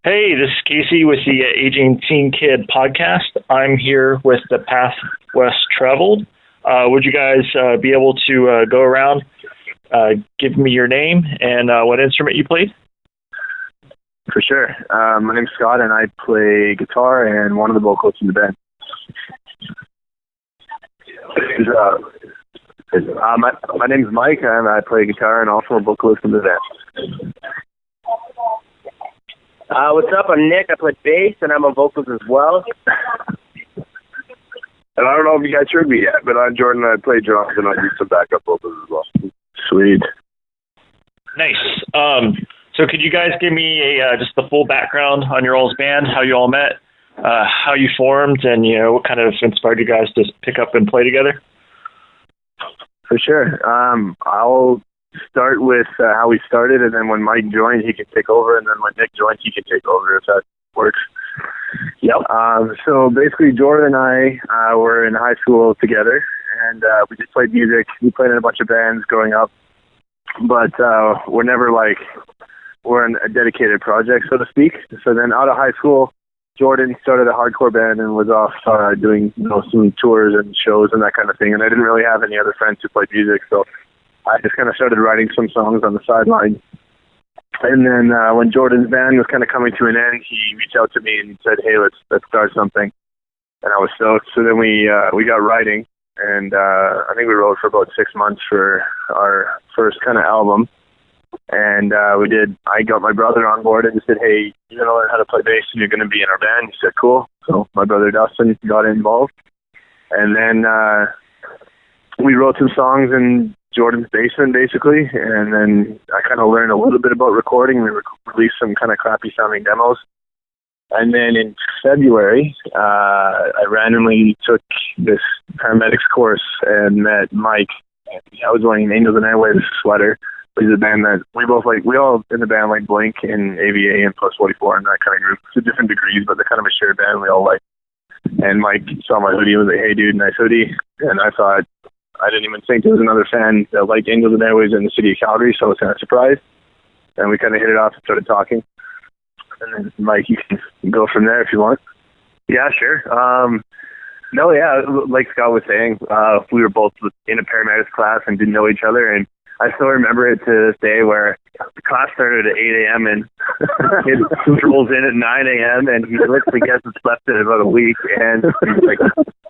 Hey, this is Casey with the Aging Teen Kid podcast. I'm here with the Path West Traveled. Would you guys be able to go around, give me your name and what instrument you played? For sure. My name's Scott, and I play guitar and one of the vocalists in the band. My name's Mike, and I play guitar and also a vocalist in the band. What's up? I'm Nick. I play bass, and I'm a vocalist as well. And I don't know if you guys heard me yet, but I'm Jordan, and I play drums, and I do some backup vocals as well. Sweet. Nice. So could you guys give me just the full background on your all's band, how you all met, how you formed, and what kind of inspired you guys to pick up and play together? For sure. I'll start with how we started, and then when Mike joined, he can take over, and then when Nick joined, he can take over, if that works. Yep. So basically, Jordan and I were in high school together, and we just played music. We played in a bunch of bands growing up, but we're never we're in a dedicated project, so to speak. So then out of high school, Jordan started a hardcore band and was off doing some tours and shows and that kind of thing. And I didn't really have any other friends who played music, so I just kind of started writing some songs on the sideline. And then when Jordan's band was kind of coming to an end, he reached out to me and said, "Hey, let's start something." And I was stoked. So then we got writing, and I think we wrote for about 6 months for our first kind of album. And I got my brother on board and said, "Hey, you're going to learn how to play bass and you're going to be in our band." He said, "Cool." So my brother Dustin got involved. And then we wrote some songs in Jordan's basement, basically. And then I kind of learned a little bit about recording. We released some kind of crappy sounding demos. And then in February, I randomly took this paramedics course and met Mike. I was wearing an Angels and Airwaves sweater. He's a band that we both like. We all in the band like Blink and AVA and Plus 44 and that kind of group to different degrees, but they're kind of a shared band we all like. And Mike saw my hoodie and was like, "Hey, dude, nice hoodie." And I thought, I didn't even think there was another fan that liked Angels and Airwaves in the city of Calgary, so I was kind of surprised. And we kind of hit it off and started talking. And then, Mike, you can go from there if you want. Yeah, sure. No, yeah, like Scott was saying, we were both in a paramedics class and didn't know each other, and I still remember it to this day where the class started at 8 a.m. and it rolls in at 9 a.m. and he literally hasn't slept in about a week, and he's like,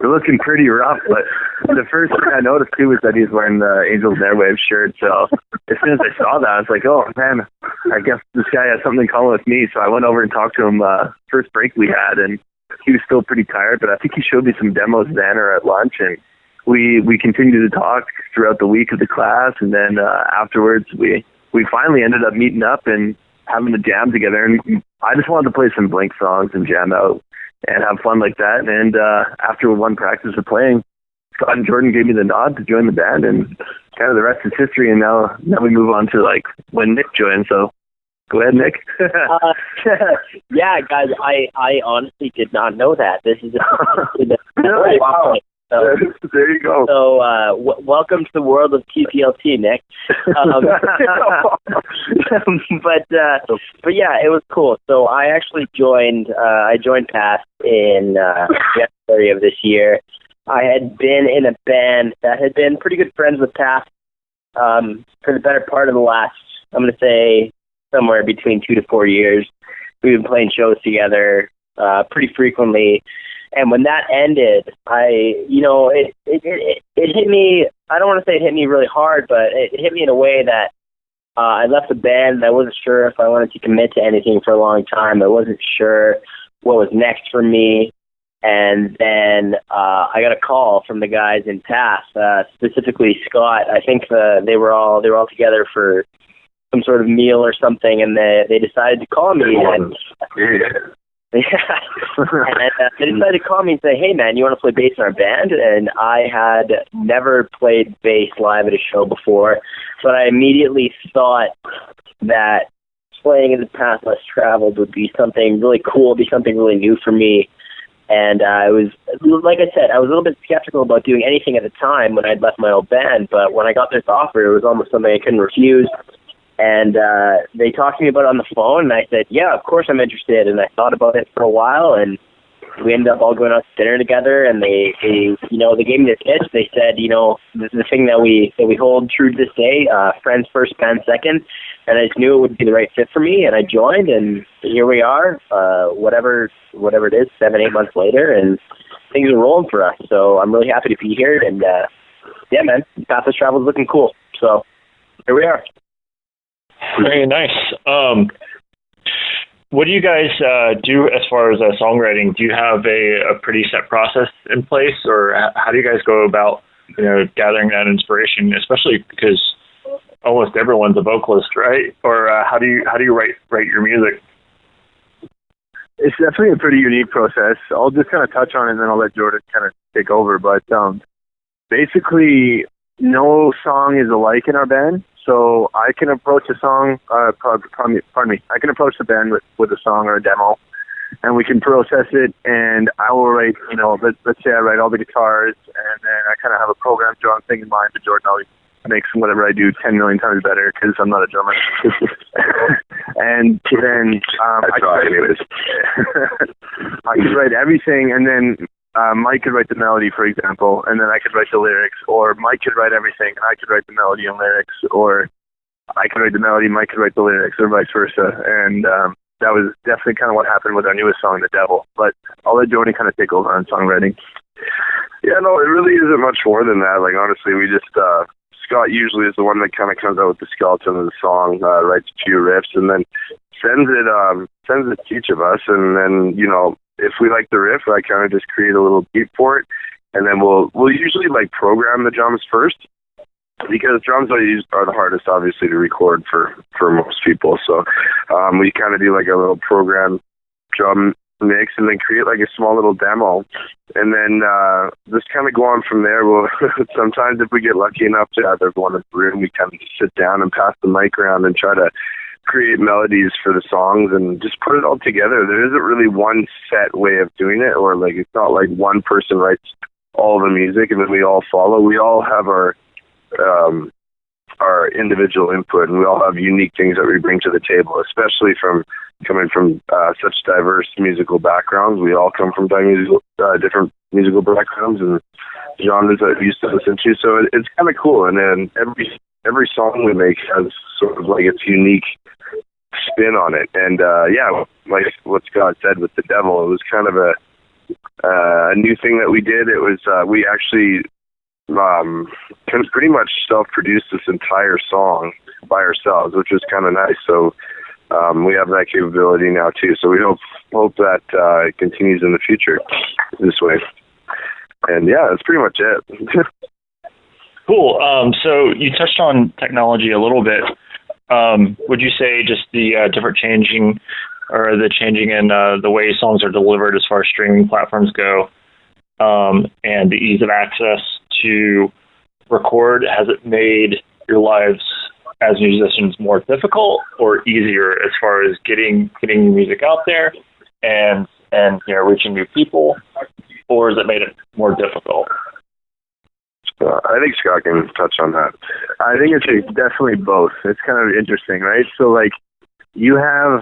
"We're looking pretty rough." But the first thing I noticed too was that he's wearing the Angels and Airwaves shirt. So as soon as I saw that, I was like, "Oh man, I guess this guy has something in common with me." So I went over and talked to him first break we had, and he was still pretty tired, but I think he showed me some demos then or at lunch, and we continued to talk throughout the week of the class, and then afterwards we finally ended up meeting up and having a jam together. And I just wanted to play some Blink songs and jam out and have fun like that. And after one practice of playing, Scott and Jordan gave me the nod to join the band, and kind of the rest is history. And now we move on to when Nick joined. So go ahead, Nick. Yeah, guys, I honestly did not know that. This is wow. So, there you go. So, welcome to the world of TPLT, Nick. But yeah, it was cool. So I actually joined Path in January of this year. I had been in a band that had been pretty good friends with Path for the better part of the last, I'm going to say, somewhere between 2 to 4 years. We've been playing shows together pretty frequently. And when that ended, it hit me. I don't want to say it hit me really hard, but it hit me in a way that I left the band and I wasn't sure if I wanted to commit to anything for a long time. I wasn't sure what was next for me. And then I got a call from the guys in Path, specifically Scott. I think they were all together for some sort of meal or something, and they decided to call me. And they decided to call me and say, "Hey, man, you want to play bass in our band?" And I had never played bass live at a show before, but I immediately thought that playing in the Path Less Traveled would be something really cool, be something really new for me. And I was, like I said, I was a little bit skeptical about doing anything at the time when I'd left my old band, but when I got this offer, it was almost something I couldn't refuse. And they talked to me about it on the phone, and I said, yeah, of course I'm interested. And I thought about it for a while, and we ended up all going out to dinner together, and they gave me the pitch. They said, this is the thing that we hold true to this day, friends first, band second. And I just knew it would be the right fit for me, and I joined, and here we are, whatever it is, 7-8 months later, and things are rolling for us. So I'm really happy to be here, and yeah, man, Path Less Traveled is looking cool. So here we are. Very nice. What do you guys do as far as songwriting? Do you have a pretty set process in place, or how do you guys go about gathering that inspiration? Especially because almost everyone's a vocalist, right? Or how do you write your music? It's definitely a pretty unique process. I'll just kind of touch on it, and then I'll let Jordan kind of take over. But basically, no song is alike in our band. So I can approach a song, pardon me, I can approach the band with a song or a demo, and we can process it, and I will write, let's say I write all the guitars, and then I kind of have a program drum thing in mind, but Jordan always makes whatever I do 10 million times better because I'm not a drummer. And then I try anyways. I could write everything, and then Mike could write the melody, for example, and then I could write the lyrics, or Mike could write everything, and I could write the melody and lyrics, or I could write the melody, Mike could write the lyrics, or vice versa. And that was definitely kind of what happened with our newest song, The Devil. But I'll let Jordan kind of take over on songwriting. Yeah, no, it really isn't much more than that. Like, honestly, we just, Scott usually is the one that kind of comes out with the skeleton of the song, writes a few riffs, and then sends it to each of us, and then, if we like the riff, I kind of just create a little beat for it, and then we'll usually program the drums first, because drums are the hardest, obviously, to record for most people. So we kind of do a little program drum mix, and then create a small little demo, and then just kind of go on from there. We'll sometimes, if we get lucky enough to have everyone in the room, we kind of just sit down and pass the mic around and try to create melodies for the songs and just put it all together. There isn't really one set way of doing it, or it's not like one person writes all the music and then we all follow. We all have our individual input, and we all have unique things that we bring to the table, especially coming from such diverse musical backgrounds. We all come from different musical backgrounds and genres that we used to listen to. So it's kind of cool. And then every song we make has sort of its unique spin on it. And like what Scott said with The Devil, it was kind of a new thing that we did. It was we actually pretty much self-produced this entire song by ourselves, which was kind of nice. So we have that capability now too. So we hope that it continues in the future this way. And yeah, that's pretty much it. Cool. So you touched on technology a little bit. Would you say just the changing in the way songs are delivered as far as streaming platforms go, and the ease of access to record, has it made your lives as musicians more difficult or easier as far as getting your music out there and reaching new people, or has it made it more difficult? I think Scott can touch on that. I think it's definitely both. It's kind of interesting, right? So, you have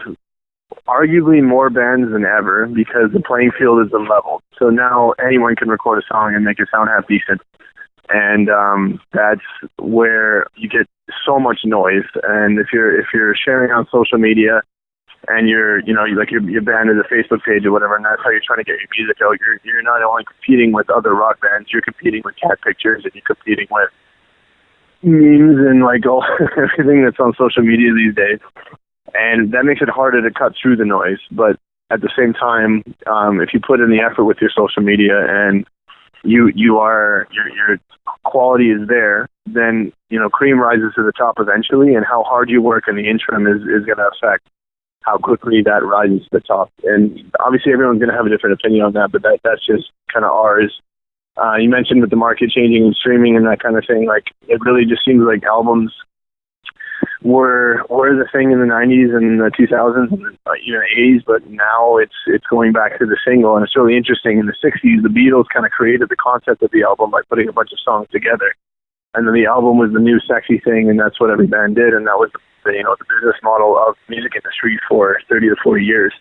arguably more bands than ever because the playing field is unleveled. So now anyone can record a song and make it sound half decent. And that's where you get so much noise. And if you're sharing on social media, and your band is a Facebook page or whatever, and that's how you're trying to get your music out, you're not only competing with other rock bands, you're competing with cat pictures, and you're competing with memes and everything that's on social media these days. And that makes it harder to cut through the noise. But at the same time, if you put in the effort with your social media and your quality is there, then cream rises to the top eventually, and how hard you work in the interim is going to affect how quickly that rises to the top. And obviously everyone's going to have a different opinion on that, but that's just kind of ours. You mentioned with the market changing and streaming and that kind of thing, it really just seems like albums were the thing in the 90s and the 2000s and even the 80s, but now it's going back to the single. And it's really interesting. In the 60s, the Beatles kind of created the concept of the album by putting a bunch of songs together. and then the album was the new sexy thing, and that's what every band did, and that was the business model of music industry for 30 to 40 years.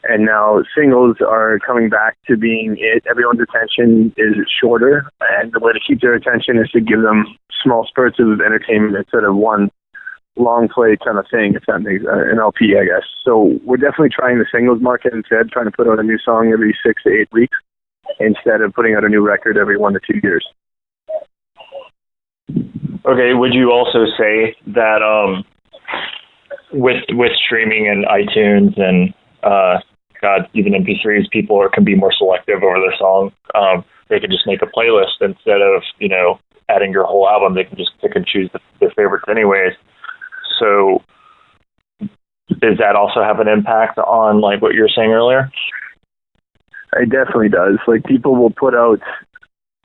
And now singles are coming back to being it. Everyone's attention is shorter, and the way to keep their attention is to give them small spurts of entertainment instead of one long play kind of thing, if that makes an LP, I guess. So we're definitely trying the singles market instead, trying to put out a new song every 6 to 8 weeks instead of putting out a new record every 1 to 2 years. Okay, would you also say that with streaming and iTunes and even MP3s, people can be more selective over their song. They can just make a playlist instead of, adding your whole album. They can just pick and choose their favorites anyways. So does that also have an impact on like what you were saying earlier? It definitely does. Like people will put out,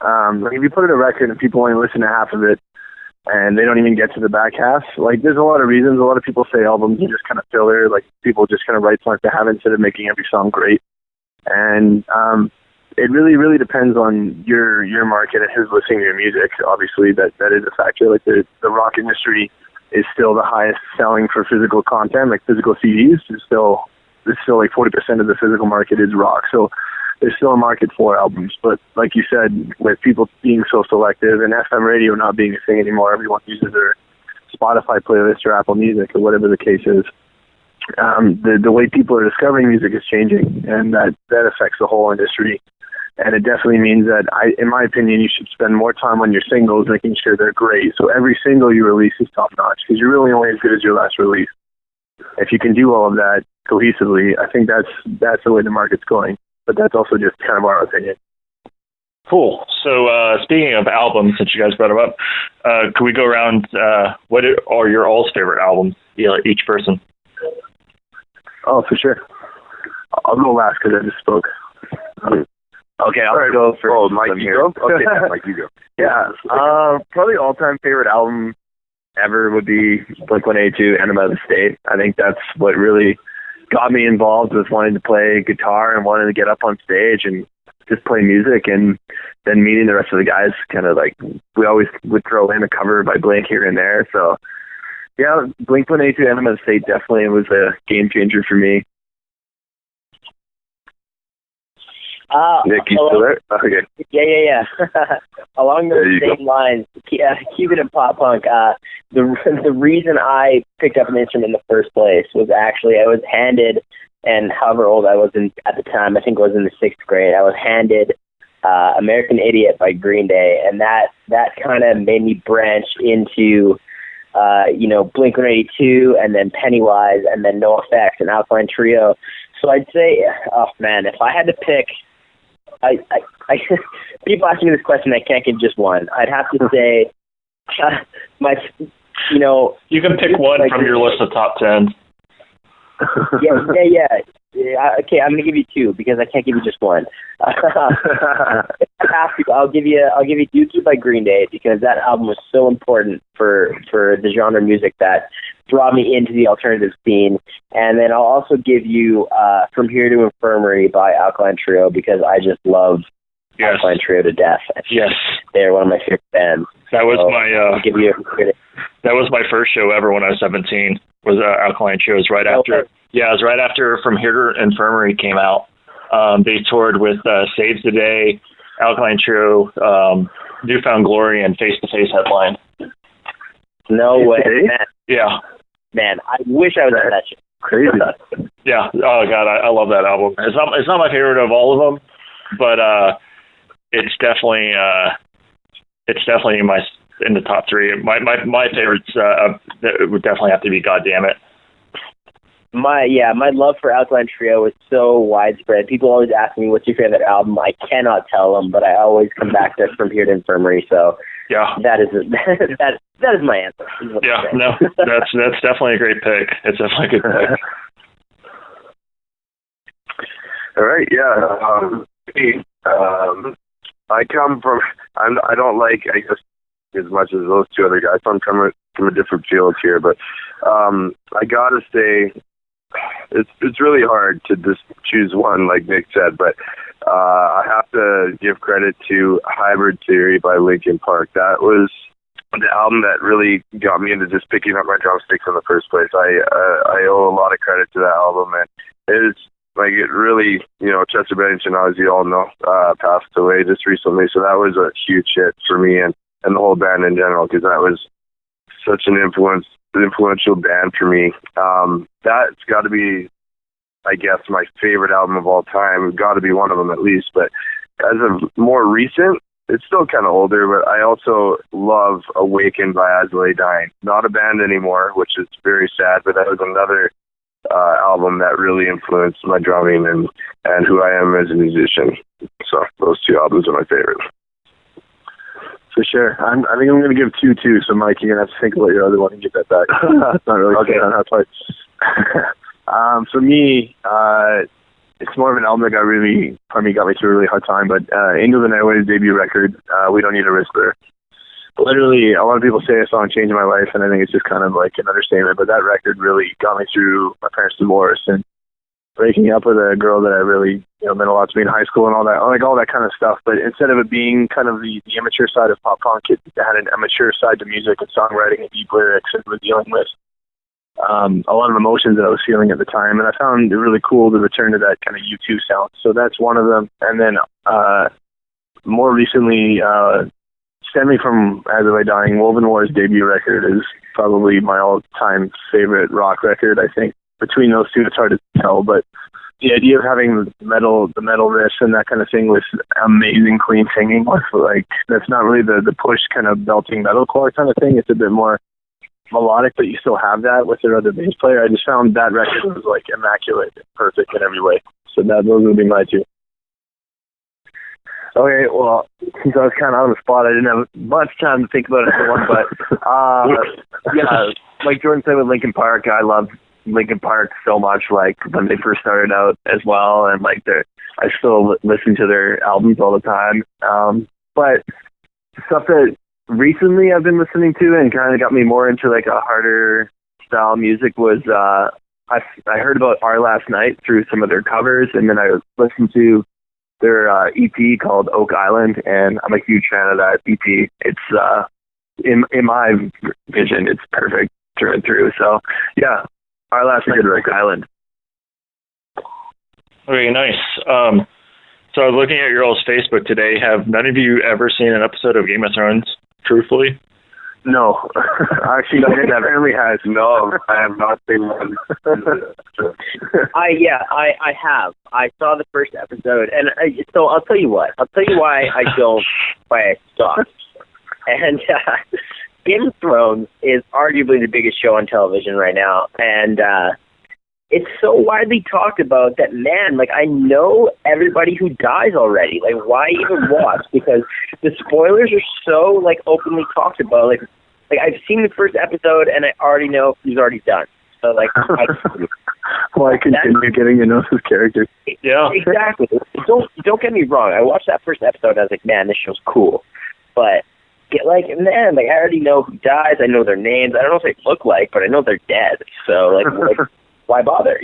like if you put out a record and people only listen to half of it and they don't even get to the back half, like there's a lot of reasons. A lot of people say albums are just kind of filler, like people just kind of write songs to have instead of making every song great. And it really, really depends on your market and who's listening to your music. Obviously, that is a factor. Like the rock industry is still the highest selling for physical content, like physical CDs. It's still like 40% of the physical market is rock. So there's still a market for albums. But like you said, with people being so selective and FM radio not being a thing anymore, everyone uses their Spotify playlist or Apple Music or whatever the case is. The way people are discovering music is changing, and that affects the whole industry. And it definitely means that, in my opinion, you should spend more time on your singles, making sure they're great. So every single you release is top-notch, because you're really only as good as your last release. If you can do all of that cohesively, I think that's the way the market's going. But that's also just kind of our opinion. Cool. So speaking of albums, since you guys brought them up, could we go around, what are your all's favorite albums, each person? Oh, for sure. I'll go last because I just spoke. Okay, I'll go first. Oh, Mike, you go? Okay, Mike, you go. Yeah. Probably all-time favorite album ever would be Blink-182, Enema of the State. I think that's what really got me involved with wanting to play guitar and wanting to get up on stage and just play music. And then meeting the rest of the guys, kind of like, we always would throw in a cover by Blink here and there. So, yeah, Blink-182, Enema of the State definitely was a game changer for me. Nick, you still there? Okay. Yeah. Along those same lines, keep it in pop punk. The reason I picked up an instrument in the first place was actually I was handed, and however old I was at the time, I think I was in the 6th grade, I was handed American Idiot by Green Day, and that kind of made me branch into Blink-182 and then Pennywise and then NoFX and Alkaline Trio. So I'd say, oh man, if I had to pick, I people ask me this question, I can't give just one. I'd have to say, you can pick one from your list of top 10. Yeah. Okay, I'm gonna give you two because I can't give you just one. I'll give you Dookie by Green Day because that album was so important for the genre of music that brought me into the alternative scene. And then I'll also give you From Here to Infirmary by Alkaline Trio because I just love Alkaline Trio to death. Yes, they're one of my favorite bands. That was I'll give you that was my first show ever when I was 17. Was Alkaline Trio. It was right after. Yeah, it was right after From Here to Infirmary came out. They toured with Saves the Day, Alkaline Trio, Newfound Glory, and Face to Face headline. No way. Man. Yeah. Man, I wish I was at that show. Crazy. Yeah. Oh God, I love that album. It's not my favorite of all of them, but it's definitely in the top 3. My favorites would definitely have to be God Damn It. My love for Alkaline Trio is so widespread. People always ask me, what's your favorite album? I cannot tell them, but I always come back to From Here to Infirmary. So yeah, that is my answer. Yeah, no, that's definitely a great pick. It's definitely a good pick. All right, yeah. I come from. I don't like, I guess, as much as those two other guys. I'm coming from a different field here, but I gotta say, it's really hard to just choose one, like Nick said. But I have to give credit to Hybrid Theory by Linkin Park. That was the album that really got me into just picking up my drumsticks in the first place. I owe a lot of credit to that album, and it's like it really, Chester Bennington, as you all know, passed away just recently, so that was a huge hit for me and the whole band in general, because that was such an influential band for me. That's got to be, I guess, my favorite album of all time. It's got to be one of them at least, but as of more recent, it's still kind of older, but I also love Awakened by As I Lay Dying. Not a band anymore, which is very sad, but that was another album that really influenced my drumming and who I am as a musician. So those two albums are my favorite. For sure. I think I'm going to give 2 too, so Mike, you're going to have to think about your other one and get that back. It's not really okay on that part. For me, it's more of an album that got me through a really hard time, but Angels and Airways' debut record, We Don't Need a Whisper. Literally, a lot of people say a song changed my life, and I think it's just kind of like an understatement, but that record really got me through my parents' divorce and breaking up with a girl that I really, meant a lot to me in high school and all that, all that kind of stuff. But instead of it being kind of the immature side of pop punk, it had an immature side to music and songwriting and deep lyrics, and was dealing with a lot of emotions that I was feeling at the time. And I found it really cool to return to that kind of U2 sound. So that's one of them. And then more recently, stemming from As I Lay Dying, Woven War's debut record is probably my all-time favorite rock record. I think between those two, it's hard to tell, but the idea of having the metal riffs and that kind of thing with amazing clean singing, like that's not really the push kind of belting metalcore kind of thing. It's a bit more melodic, but you still have that with their other bass player. I just found that record was like immaculate, perfect in every way. So those would be my 2. Okay, well, since I was kind of on the spot, I didn't have much time to think about it for one, but yeah, like Jordan said with Linkin Park, I love Linkin Park so much, like when they first started out as well, and like I still listen to their albums all the time. But stuff that recently I've been listening to and kind of got me more into like a harder style music was I heard about Our Last Night through some of their covers, and then I listened to their EP called Oak Island, and I'm a huge fan of that EP. It's in my vision, it's perfect through and through. So yeah, Our Last Night, Oak Island. Okay, nice. So I was looking at your all's Facebook today. Have none of you ever seen an episode of Game of Thrones, truthfully? No. Actually, Nick apparently has. No, I have not seen one. I have. I saw the first episode, and so I'll tell you what. I'll tell you why I stopped. And Game of Thrones is arguably the biggest show on television right now, and it's so widely talked about that, man, like, I know everybody who dies already. Like, why even watch? Because the spoilers are so, like, openly talked about. Like I've seen the first episode, and I already know who's already done. So, like, why continue getting to know his characters? Yeah. Exactly. Don't get me wrong. I watched that first episode, and I was like, man, this show's cool. But, I already know who dies. I know their names. I don't know what they look like, but I know they're dead. So, why bother,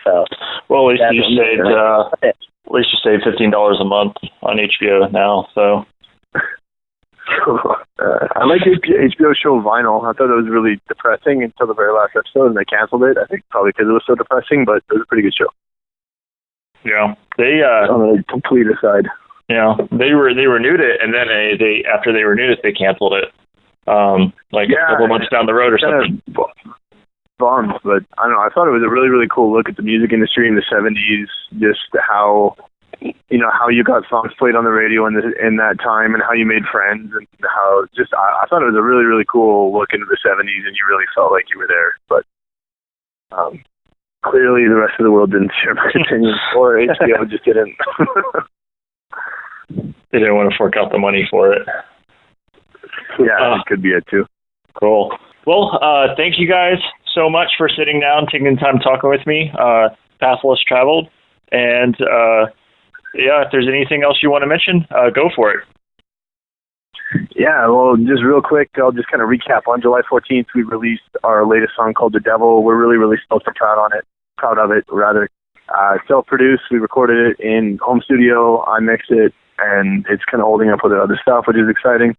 So, well, at least you saved $15 a month on HBO now. So I like HBO show Vinyl. I thought it was really depressing until the very last episode, and they canceled it. I think probably because it was so depressing, but it was a pretty good show. Yeah, they on a complete aside. Yeah, they renewed it, and then they after they renewed it, they canceled it. A couple months down the road or something. Bombs, but I don't know. I thought it was a really, really cool look at the music industry in the 70s, just how you got songs played on the radio in that time, and how you made friends, and how just I thought it was a really, really cool look into the 70s, and you really felt like you were there. But clearly the rest of the world didn't share my opinion, or HBO just didn't. They didn't want to fork out the money for it. Yeah, it could be it too. Cool. Well, thank you guys so much for sitting down, taking the time talking with me. Path Less Traveled. And, if there's anything else you want to mention, go for it. Yeah, well, just real quick, I'll just kind of recap. On July 14th, we released our latest song called The Devil. We're really, really stoked and proud of it. Self-produced. We recorded it in home studio. I mixed it, and it's kind of holding up with the other stuff, which is exciting.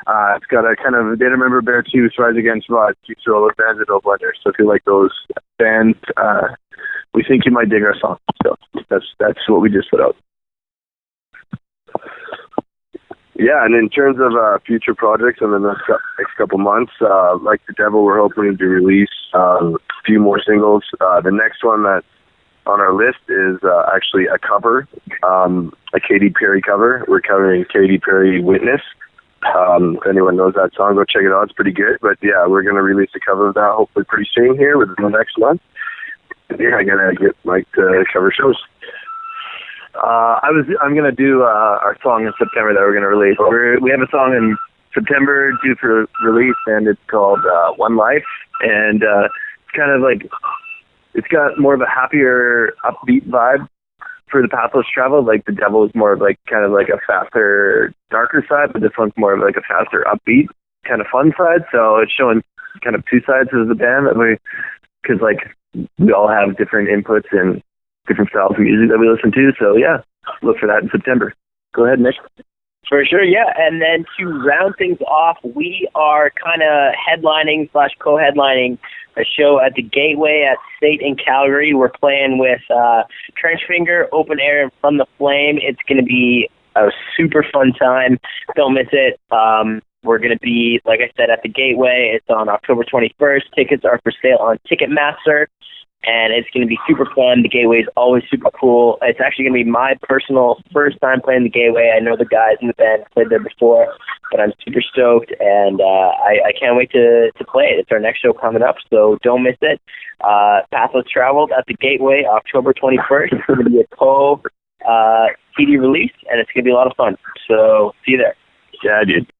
It's got a kind of Data Remember Bear 2, Rise Against Rod, keeps all those bands into a blender. So if you like those bands, we think you might dig our song. So that's what we just put out. Yeah, and in terms of future projects in the next couple months, like The Devil, we're hoping to release a few more singles. The next one that's on our list is actually a cover, a Katy Perry cover. We're covering Katy Perry Witness. If anyone knows that song, go check it out. It's pretty good. But yeah, we're going to release a cover of that hopefully pretty soon here within the next month. Yeah, I gotta get Mike to cover shows. I'm gonna do our song in September that we're gonna release. We have a song in September due for release, and it's called One Life, and it's kind of like it's got more of a happier, upbeat vibe for the Path Less Traveled. Like The Devil is more of like kind of like a faster, darker side, but this one's more of like a faster, upbeat, kind of fun side. So it's showing kind of two sides of the band that because like we all have different inputs and different styles of music that we listen to. So yeah, look for that in September. Go ahead, Nick. For sure, yeah. And then to round things off, we are kind of headlining/co-headlining a show at the Gateway at State in Calgary. We're playing with Trenchfinger, Open Air, and From the Flame. It's going to be a super fun time. Don't miss it. We're going to be, like I said, at the Gateway. It's on October 21st. Tickets are for sale on Ticketmaster. And it's going to be super fun. The Gateway is always super cool. It's actually going to be my personal first time playing the Gateway. I know the guys in the band played there before, but I'm super stoked, and I can't wait to play it. It's our next show coming up, so don't miss it. Path Less Traveled at the Gateway, October 21st. It's going to be a CD release, and it's going to be a lot of fun. So see you there. Yeah, dude.